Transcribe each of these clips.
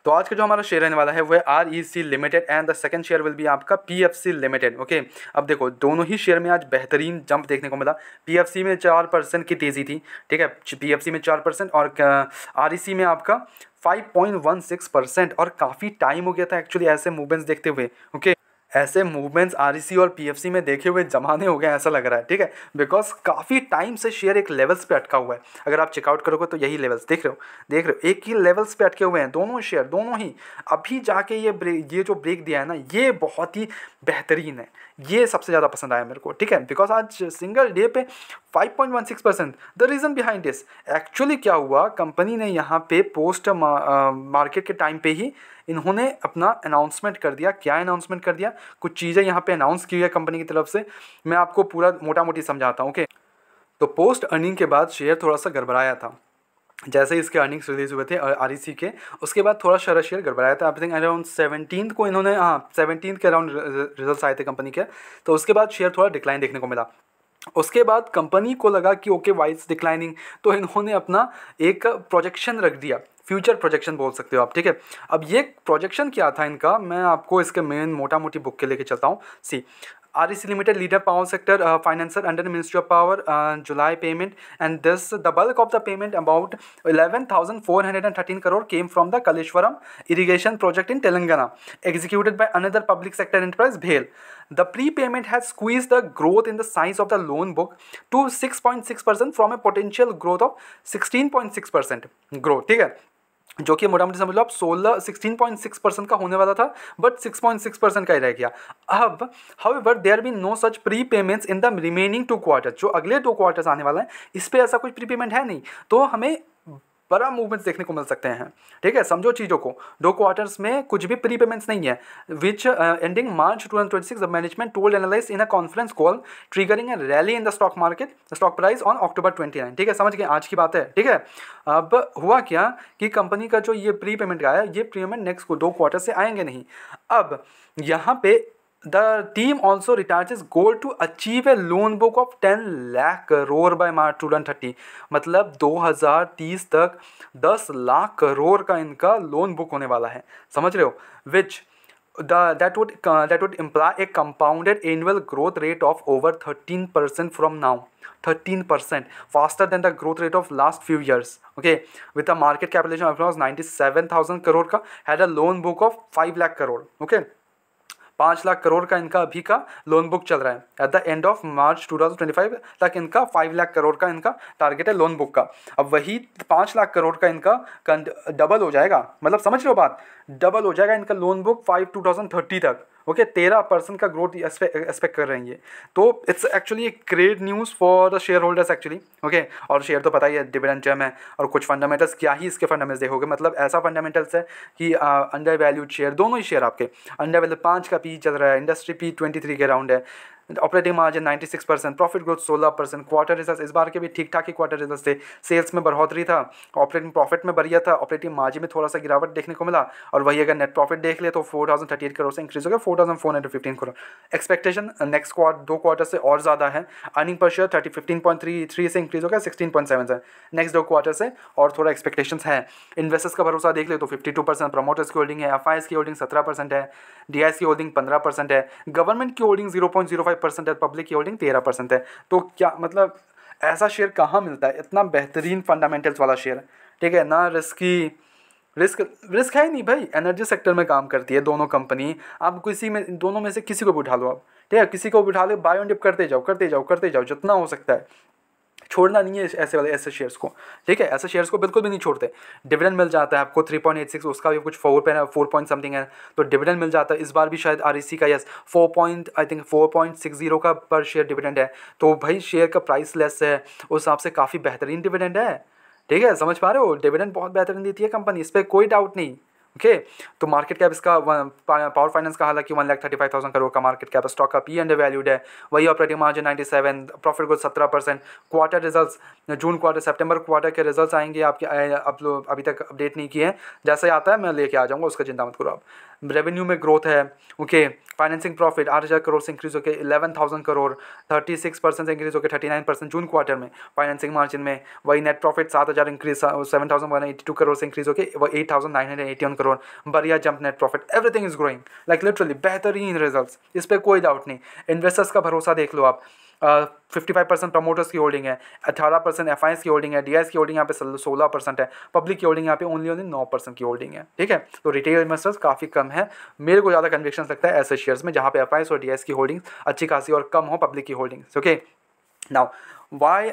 तो आज का जो हमारा शेयर रहने वाला है वो है REC limited and the second share will be आपका PFC लिमिटेड। ओके, अब देखो दोनों ही शेयर में आज बेहतरीन जंप देखने को मिला। PFC में 4% की तेज़ी थी, ठीक है, PFC में 4% और REC में आपका 5.16%, और काफ़ी टाइम हो गया था एक्चुअली ऐसे मूवमेंट्स देखते हुए। ओके, ऐसे मूवमेंट्स REC और PFC में देखे हुए जमाने हो गए ऐसा लग रहा है, ठीक है, बिकॉज काफ़ी टाइम से शेयर एक लेवल्स पे अटका हुआ है। अगर आप चेकआउट करोगे तो यही लेवल्स देख रहे हो एक ही लेवल्स पे अटके हुए हैं दोनों शेयर, दोनों ही। अभी जाके ये जो ब्रेक दिया है ना, ये बहुत ही बेहतरीन है, ये सबसे ज़्यादा पसंद आया मेरे को, ठीक है, बिकॉज आज सिंगल डे पे 5.16%। The reason behind this actually क्या हुआ, कंपनी ने यहाँ पे पोस्ट मार्केट के टाइम पे ही इन्होंने अपना अनाउंसमेंट कर दिया। क्या अनाउंसमेंट कर दिया, कुछ चीज़ें यहाँ पे अनाउंस की है कंपनी की तरफ से, मैं आपको पूरा मोटा मोटी समझाता हूँ। ओके, तो पोस्ट अर्निंग के बाद शेयर थोड़ा सा गड़बड़ाया था। जैसे ही इसके अर्निंग्स रिलीज हुए थे REC के, उसके बाद थोड़ा सारा शेयर गड़बड़ाया था। आई थिंक अराउंड 17 को इन्होंने 17 के अराउंड रिजल्ट्स आए थे कंपनी के, तो उसके बाद शेयर थोड़ा डिक्लाइन देखने को मिला। उसके बाद कंपनी को लगा कि ओके वाई इज डिक्लाइनिंग, तो इन्होंने अपना एक प्रोजेक्शन रख दिया, फ्यूचर प्रोजेक्शन बोल सकते हो आप, ठीक है। अब ये प्रोजेक्शन क्या था इनका, मैं आपको इसके मेन मोटा मोटी बुक के लेके चलता हूँ। सी, REC Limited leader power sector financer under the Ministry of Power July payment, and this the bulk of the payment about 11,413 crore came from the Kaleshwaram irrigation project in Telangana executed by another public sector enterprise BHEL. The prepayment has squeezed the growth in the size of the loan book to 6.6% from a potential growth of 16.6% growth, ठीक है, जो कि मोटा मोटी समझ लो आप 16.6% का होने वाला था, बट 6.6% का ही रह गया। अब however there be no such pre payments in the remaining 2 quarter, जो अगले 2 क्वार्टर्स आने वाला है इस पे ऐसा कुछ प्री पेमेंट है नहीं, तो हमें बड़ा मूवमेंट्स देखने को मिल सकते हैं, ठीक है। समझो चीज़ों को, 2 क्वार्टर्स में कुछ भी प्री पेमेंट्स नहीं है। Which ending March 2026 the management told analyst in a conference call triggering a rally in the stock market stock price on October 29, ठीक है, समझ गए, आज की बात है, ठीक है। अब हुआ क्या कि कंपनी का जो ये प्री पेमेंट आया, ये प्री पेमेंट नेक्स्ट 2 क्वार्टर से आएंगे नहीं। अब यहाँ पे the team also retains its goal to achieve a loan book of 10 lakh crore by March 2030, मतलब 2030 तक 10 लाख करोड़ का इनका लोन बुक होने वाला है, समझ रहे हो, which that would imply a compounded annual growth rate of over 13% from now. 13% faster than the growth rate of last few years. Okay, with a market capitalization of around 97,000 crore का had a loan book of 5 lakh crore. Okay, 5 lakh crore का इनका अभी का loan book चल रहा है। At the end of March 2025 तक इनका 5 लाख करोड़ का इनका टारगेट है लोन बुक का। अब वही 5 लाख करोड़ का इनका डबल हो जाएगा, मतलब समझ लो बात, डबल हो जाएगा इनका लोन बुक 2030 तक। ओके, 13% का ग्रोथ एक्सपेक्ट कर रहे हैं ये, तो इट्स एक्चुअली एक great news for the share holders actually. Okay, और शेयर तो पता ही है डिविडेंड जम है, और कुछ फंडामेंटल्स, क्या ही इसके फंडामेंटल्स देखोगे, मतलब ऐसा फंडामेंटल्स है कि अंडर वैल्यूड शेयर, दोनों ही शेयर आपके अंडर वैल्यू 5 का पी चल रहा है, इंडस्ट्री पी 23 के अराउंड है, operating margin 96%, profit growth 16%, quarter result इस बार के भी ठीक ठाक ही क्वार्टर रिजल्ट थे, सेल्स में बढ़ोतरी था, ऑपरेटिंग प्रॉफिट में बढ़िया था, ऑपरेटिंग मार्जिन में थोड़ा सा गिरावट देखने को मिला, और वही अगर नेट प्रॉफिट देख ले तो 4,038 करोड़ से इंक्रीज हो गया 4,415 करोड़। एक्सपेक्टेशन नेक्स्ट 2 क्वार्टर से और ज़्यादा है। अर्निंग पर शेयर 15.33 से इंक्रीज हो गया 16.7 नेक्स्ट 2 क्वार्टर से, और थोड़ा एक्सपेक्टेशंस है। इन्वेस्टर्स का भरोसा देख ले तो 52% प्रमोटर्स की होल्डिंग है, FIs की होल्डिंग 17% है, DIs की होल्डिंग 15% है, गवर्नमेंट की होल्डिंग 0.05% है, पब्लिक की होल्डिंग 13% है। तो क्या मतलब ऐसा शेयर कहाँ मिलता है, इतना बेहतरीन फंडामेंटल्स वाला शेयर, ठीक है ना, रिस्क है ही नहीं भाई। एनर्जी सेक्टर में काम करती है दोनों कंपनी, आप किसी में, दोनों में से किसी को भी उठा लो आप, ठीक है, किसी को भी उठा लो, बाय ऑन डिप करते जाओ जितना हो सकता है, छोड़ना नहीं है ऐसे शेयर्स को, ठीक है, ऐसे शेयर्स को बिल्कुल भी नहीं छोड़ते। डिविडेंड मिल जाता है आपको 3.86, उसका भी कुछ 4 पॉइंट समथिंग है, तो डिविडेंड मिल जाता है। इस बार भी शायद REC का 4.60 का पर शेयर डिविडेंड है, तो भाई शेयर का प्राइस लेस है, उस हिसाब से काफ़ी बेहतरीन डिविडेंड है, ठीक है, समझ पा रहे हो, डिविडेंड बहुत बेहतरीन देती है कंपनी, इस पर कोई डाउट नहीं। ओके, तो मार्केट कैप इसका पावर फाइनेंस का हालांकि 1,35,000 करोड़ का मार्केट कैप, स्टॉक का पी अंडर वैल्यूड है, वही operating margin 97, profit growth 17%, quarter results June quarter सितंबर क्वार्टर के रिजल्ट्स आएंगे आपके, अभी तक अपडेट नहीं किए हैं, जैसे आता है मैं लेके आ जाऊँगा, उसका चिंता मत करो आप। रेवेन्यू में ग्रोथ है, ओके, फाइनेंसिंग प्रॉफिट 8,000 करोड़ से इंक्रीज होकर 11,000 करोड़, 36% से इंक्रीज होकर 39% जून क्वार्टर में। फाइनेंसिंग मार्जिन में वही नेट प्रॉफिट 7,000 इंक्रीज 7,182 करोड़ से इंक्रीज होकर 8,981 करोड़ टेस्टोस्टेरोन, बढ़िया jump net profit, everything is growing like literally बेहतरीन रिजल्ट्स, इस पर कोई डाउट नहीं। इन्वेस्टर्स का भरोसा देख लो आप, 55% प्रमोटर्स की होल्डिंग है, 18% एफ की होल्डिंग है, डीआईएस की होल्डिंग यहाँ पे 16% है, पब्लिक की होल्डिंग यहाँ पे ओनली 9% की होल्डिंग है, ठीक है। तो रिटेल इन्वेस्टर्स काफ़ी कम है, मेरे को ज़्यादा कन्विक्शन लगता है ऐसे शेयर्स में जहाँ पे एफ और डीआईएस की होल्डिंग अच्छी खासी और कम हो पब्लिक की holdings, okay. Now why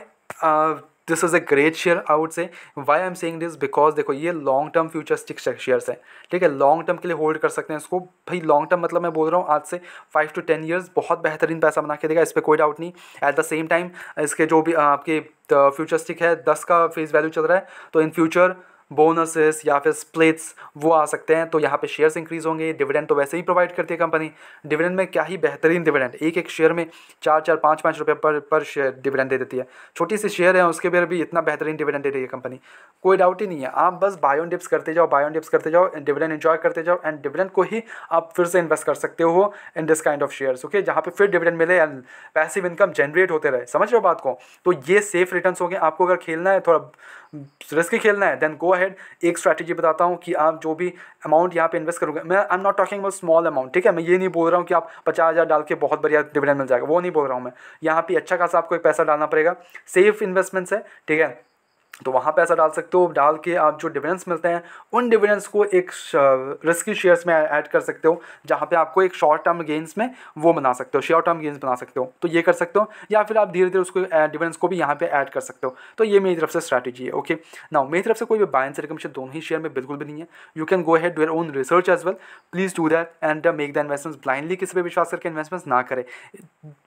this is a great share, I would say why I am saying this because देखो ये लॉन्ग टर्म फ्यूचरिस्टिक शेयर्स हैं, ठीक है, लॉन्ग टर्म के लिए होल्ड कर सकते हैं इसको। भाई लॉन्ग टर्म मतलब मैं बोल रहा हूँ आज से 5 to 10 ईयर्स बहुत बेहतरीन पैसा बना के देगा, इस पर कोई डाउट नहीं। एट द सेम टाइम इसके जो भी आपके फ्यूचरिस्टिक है 10 का फेस वैल्यू चल रहा है, तो इन फ्यूचर बोनसेस या फिर स्प्लिट्स वो आ सकते हैं, तो यहाँ पे शेयर्स इंक्रीज होंगे। डिविडेंड तो वैसे ही प्रोवाइड करती है कंपनी, डिविडेंड में क्या ही बेहतरीन डिविडेंड, एक शेयर में 4-4, 5-5 रुपये पर शेयर डिविडेंड दे देती है। छोटी सी शेयर है उसके पर भी इतना बेहतरीन डिविडेंड दे रही है कंपनी, कोई डाउट ही नहीं है। आप बस बाय ऑन डिप्स करते जाओ, बाय ऑन डिप्स करते जाओ, डिविडेंड एंजॉय करते जाओ, एंड डिविडेंड को ही आप फिर से इन्वेस्ट कर सकते हो in this kind of shares, okay, जहाँ पे फिर डिविडेंड मिले एंड पैसिव इनकम जनरेट होते रहे। समझ रहे हो बात को? तो ये सेफ रिटर्न्स हो गए। आपको अगर खेलना है, थोड़ा रिस्क खेलना है, देन गो अहेड। एक स्ट्रैटेजी बताता हूँ कि आप जो भी अमाउंट यहाँ पे इन्वेस्ट करोगे, मैं I am not talking about small amount, ठीक है, मैं ये नहीं बोल रहा हूँ कि आप 50,000 डाल के बहुत बढ़िया डिविडेंड मिल जाएगा, वो नहीं बोल रहा हूँ मैं। यहाँ पे अच्छा खासा आपको एक पैसा डालना पड़ेगा, सेफ इन्वेस्टमेंट्स है, ठीक है, तो वहाँ पैसा डाल सकते हो। डाल के आप जो डिविडेंड्स मिलते हैं उन डिविडेंड्स को एक रिस्की शेयर्स में ऐड कर सकते हो, जहाँ पे आपको एक शॉर्ट टर्म गेंस में वो बना सकते हो, शॉर्ट टर्म गेंस बना सकते हो, तो ये कर सकते हो। या फिर आप धीरे धीरे उसको डिविडेंड्स को भी यहाँ पे ऐड कर सकते हो। तो ये मेरी तरफ से स्ट्रैटेजी है, ओके। नाउ मेरी तरफ से कोई भी बाय एंड सेल कमीशन दोनों ही शेयर में बिल्कुल भी नहीं है। You can go ahead do your own research as well, please do that and make the investments blindly. किसी पे विश्वास करके इन्वेस्टमेंट्स ना करें,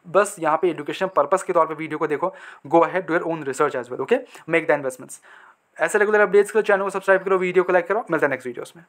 बस यहाँ पे एजुकेशन पर्पस के तौर पे वीडियो को देखो। Go ahead do your own research as well, okay, make the investments. ऐसे रेगुलर अपडेट्स के लिए चैनल को सब्सक्राइब करो, वीडियो को लाइक करो। मिलता है नेक्स्ट वीडियोस में।